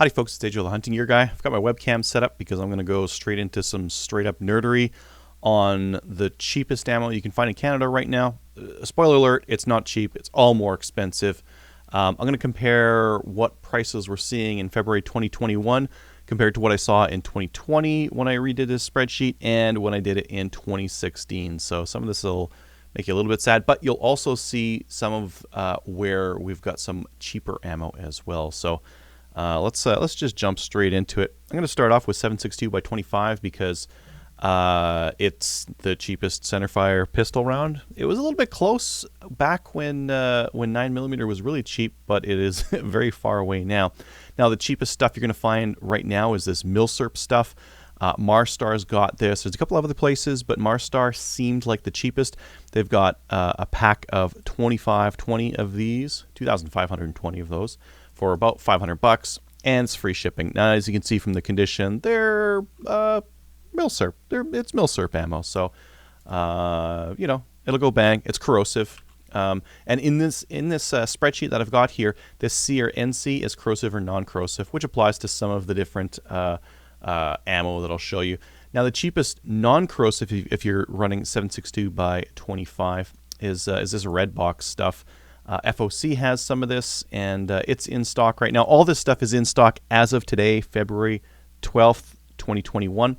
Howdy folks, it's AJ the Hunting Gear Guy. I've got my webcam set up because I'm going to go straight into some straight up nerdery on the cheapest ammo you can find in Canada right now. Spoiler alert, it's not cheap, it's all more expensive. I'm going to compare what prices we're seeing in February 2021 compared to what I saw in 2020 when I redid this spreadsheet and when I did it in 2016. So some of this will make you a little bit sad, but you'll also see some of where we've got some cheaper ammo as well. So let's just jump straight into it. I'm going to start off with 7.62 by 25 because it's the cheapest centerfire pistol round. It was a little bit close back when 9mm was really cheap, but it is very far away now. Now the cheapest stuff you're going to find right now is this Milsurp stuff. Marstar's got this. There's a couple of other places, but Marstar seemed like the cheapest. They've got a pack of 2,520 of these, 2,520 of those, for about $500, and it's free shipping. Now, as you can see from the condition, they're Milsurp. It's Milsurp ammo, so you know, it'll go bang. It's corrosive, and in this spreadsheet that I've got here, this C or NC is corrosive or non-corrosive, which applies to some of the different ammo that I'll show you. Now, the cheapest non-corrosive, if you're running 7.62 by 25, is this red box stuff. FOC has some of this, and it's in stock right now. All this stuff is in stock as of today, February 12th, 2021.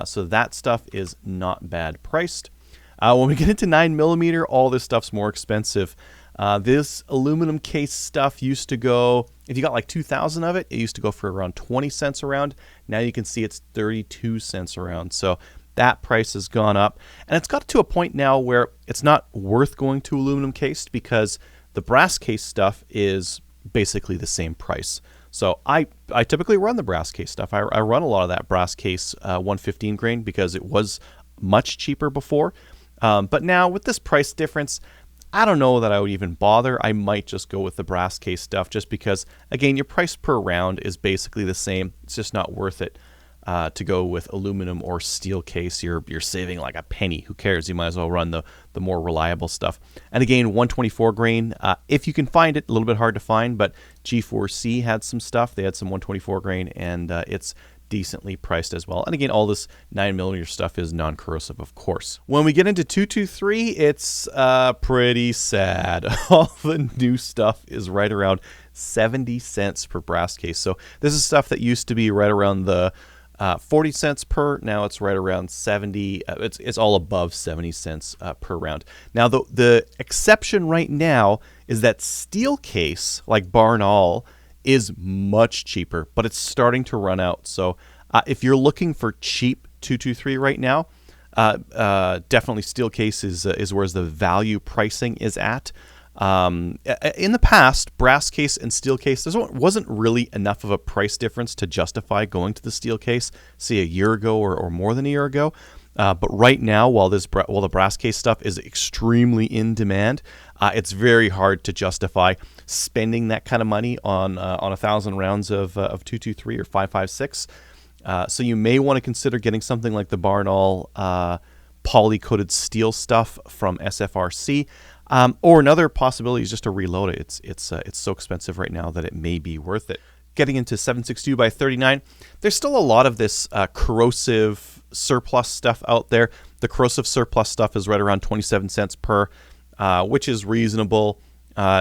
So that stuff is not bad priced. When we get into 9mm, all this stuff's more expensive. This aluminum case stuff used to go, if you got like 2,000 of it, it used to go for around 20 cents a round. Now you can see it's 32 cents a round. So that price has gone up. And it's got to a point now where it's not worth going to aluminum cased because the brass case stuff is basically the same price. So I typically run the brass case stuff. I run a lot of that brass case 115 grain because it was much cheaper before. But now with this price difference, I don't know that I would even bother. I might just go with the brass case stuff just because, again, your price per round is basically the same. It's just not worth it to go with aluminum or steel case. You're saving like a penny. Who cares? You might as well run the more reliable stuff. And again, 124 grain, if you can find it, a little bit hard to find, but G4C had some stuff. They had some 124 grain, and it's decently priced as well. And again, all this 9mm stuff is non-corrosive, of course. When we get into 223, it's pretty sad. All the new stuff is right around 70 cents per brass case. So this is stuff that used to be right around the 40 cents per. Now it's right around 70. It's all above 70 cents per round. Now the exception right now is that steel case, like Barn All, is much cheaper, but it's starting to run out. So if you're looking for cheap 223 right now, definitely steel case is where the value pricing is at. In the past, brass case and steel case, there wasn't really enough of a price difference to justify going to the steel case, say a year ago or more than a year ago. But right now, while the brass case stuff is extremely in demand, it's very hard to justify spending that kind of money on 1,000 rounds of 223 or 5.56. So you may want to consider getting something like the Barn All poly-coated steel stuff from SFRC. Or another possibility is just to reload it. It's so expensive right now that it may be worth it. Getting into 7.62 by 39, there's still a lot of this corrosive surplus stuff out there. The corrosive surplus stuff is right around 27 cents per, which is reasonable.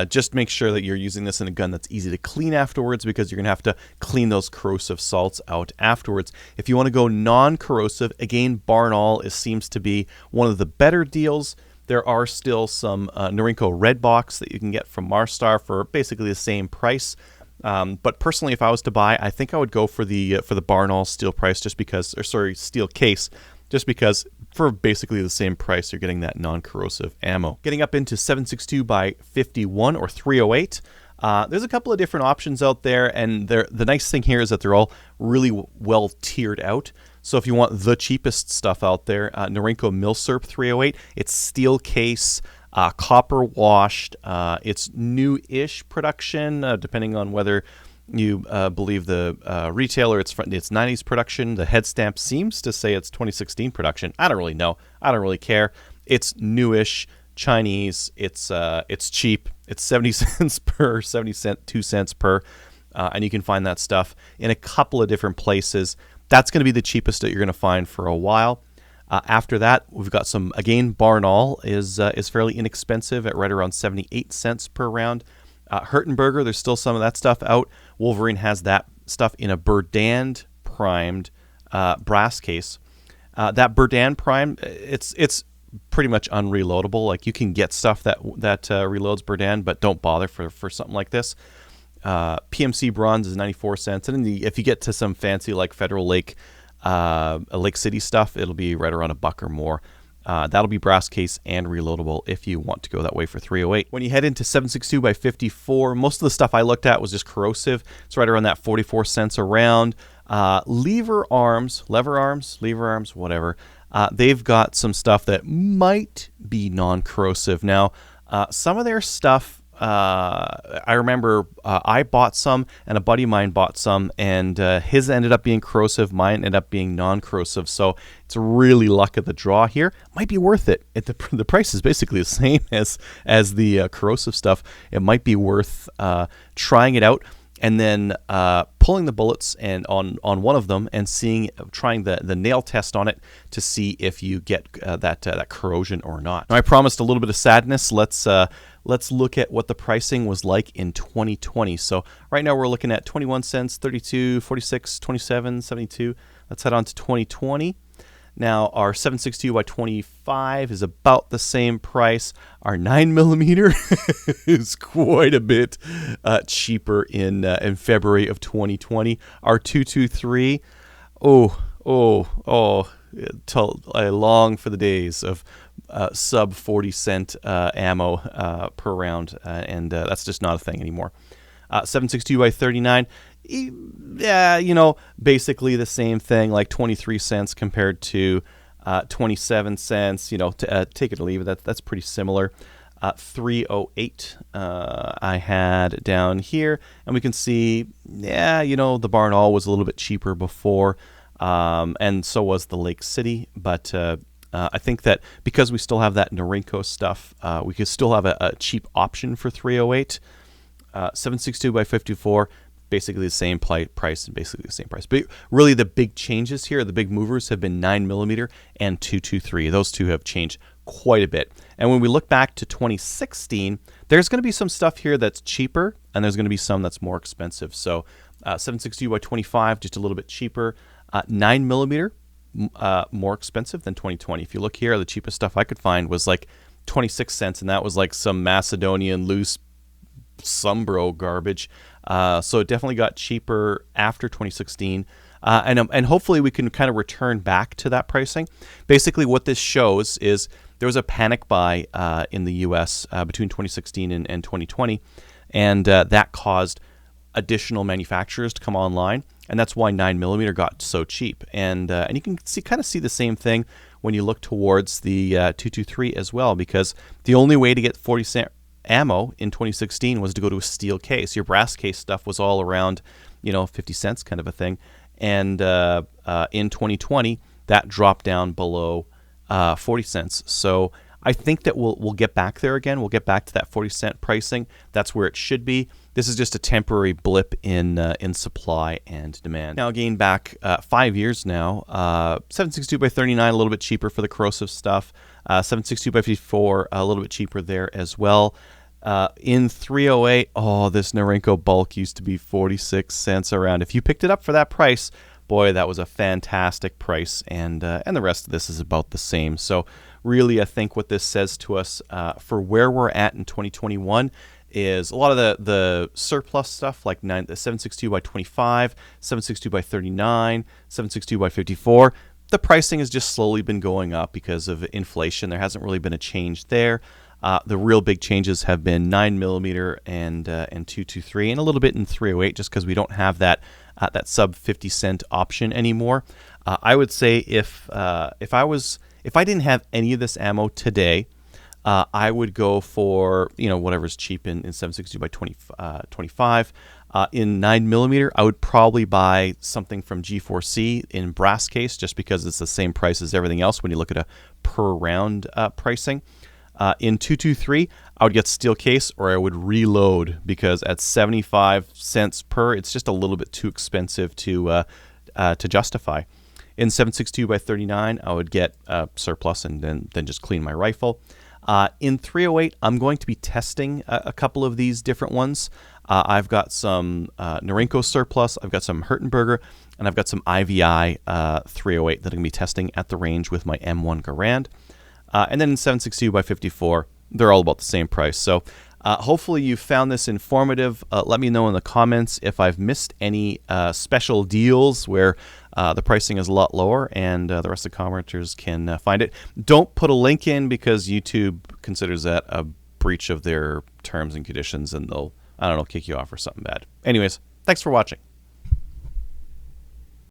Just make sure that you're using this in a gun that's easy to clean afterwards because you're going to have to clean those corrosive salts out afterwards. If you want to go non-corrosive, again, Barn All seems to be one of the better deals. There are still some Norinco Red Box that you can get from Marstar for basically the same price. But personally, if I was to buy, I think I would go for the Barn All steel price steel case, just because for basically the same price, you're getting that non-corrosive ammo. Getting up into 7.62 by 51 or 308. There's a couple of different options out there, and the nice thing here is that they're all really well tiered out. So if you want the cheapest stuff out there, Norinco Milsurp 308, it's steel case, copper washed. It's new-ish production, depending on whether you believe the retailer. It's 90s production. The head stamp seems to say it's 2016 production. I don't really know. I don't really care. It's newish, Chinese. It's cheap. It's 70 cents per, 72 cents per. and you can find that stuff in a couple of different places. That's going to be the cheapest that you're going to find for a while. After that, we've got some, again, Barnaul is fairly inexpensive at right around 78 cents per round. Hertenberger, there's still some of that stuff out. Wolverine has that stuff in a Berdan primed brass case. That Berdan prime, it's pretty much unreloadable. Like, you can get stuff that reloads Berdan, but don't bother for something like this. PMC bronze is 94 cents, and if you get to some fancy like Federal Lake, Lake City stuff, it'll be right around $1 or more. That'll be brass case and reloadable if you want to go that way for 308. When you head into 7.62 by 54, most of the stuff I looked at was just corrosive. It's right around that 44 cents a round. Lever arms, whatever. They've got some stuff that might be non-corrosive. Now, some of their stuff, I remember I bought some, and a buddy of mine bought some, and his ended up being corrosive, mine ended up being non-corrosive. So it's really luck of the draw here. Might be worth it. The price is basically the same as the corrosive stuff. It might be worth trying it out, and then pulling the bullets and on one of them and trying the nail test on it to see if you get that corrosion or not. Now, I promised a little bit of sadness. Let's look at what the pricing was like in 2020. So right now we're looking at 21 cents, 32, 46, 27, 72. Let's head on to 2020. Now, our 7.62 by 25 is about the same price. Our 9mm is quite a bit cheaper in February of 2020. Our 223, I long for the days of sub 40 cent ammo per round, and that's just not a thing anymore. 7.62 by 39. Yeah, basically the same thing, like 23 cents compared to 27 cents. Take it or leave it. That's pretty similar. 308 I had down here, and we can see, the Barnaul was a little bit cheaper before, and so was the Lake City, but I think that because we still have that Norinco stuff, we could still have a cheap option for 308. 7.62 by 54, basically the same price and basically the same price. But really the big changes here, the big movers have been 9mm and 223. Those two have changed quite a bit. And when we look back to 2016, there's going to be some stuff here that's cheaper, and there's going to be some that's more expensive. So 7.62 by 25, just a little bit cheaper. 9mm, more expensive than 2020. If you look here, the cheapest stuff I could find was like 26 cents, and that was like some Macedonian loose Sumbro garbage. So it definitely got cheaper after 2016. And hopefully we can kind of return back to that pricing. Basically what this shows is there was a panic buy in the US between 2016 and 2020, and that caused additional manufacturers to come online, and that's why 9mm got so cheap. And you can kind of see the same thing when you look towards the 223 as well, because the only way to get 40 cent ammo in 2016 was to go to a steel case. Your brass case stuff was all around 50 cents kind of a thing, and in 2020 that dropped down below 40 cents. So I think that we'll get back there again. We'll get back to that 40 cent pricing. That's where it should be. This is just a temporary blip in supply and demand. Now again, back 5 years now, 7.62 by 39, a little bit cheaper for the corrosive stuff. 7.62 by 54, a little bit cheaper there as well. In 308, this Norinco bulk used to be 46 cents around. If you picked it up for that price, boy, that was a fantastic price, and the rest of this is about the same. So really, I think what this says to us for where we're at in 2021 is a lot of the surplus stuff, like the 7.62 by 25, 7.62 by 39, 7.62 by 54. The pricing has just slowly been going up because of inflation. There hasn't really been a change there. The real big changes have been 9mm and 223, and a little bit in 308, just because we don't have that sub 50 cent option anymore. I would say if I didn't have any of this ammo today, I would go for whatever's cheap in 7.62 by 25. In 9mm, I would probably buy something from G4C in brass case, just because it's the same price as everything else when you look at a per round pricing. In 223, I would get steel case or I would reload, because at 75 cents per, it's just a little bit too expensive to justify. In 7.62 by 39, I would get surplus and then just clean my rifle. In 308, I'm going to be testing a couple of these different ones. I've got some Norinco surplus, I've got some Hertenberger, and I've got some IVI 308 that I'm going to be testing at the range with my M1 Garand. And then in 7.62 by 54, they're all about the same price. So hopefully you found this informative. Let me know in the comments if I've missed any special deals where the pricing is a lot lower and the rest of the commenters can find it. Don't put a link in, because YouTube considers that a breach of their terms and conditions, and they'll, I don't know, kick you off or something bad. Anyways, thanks for watching.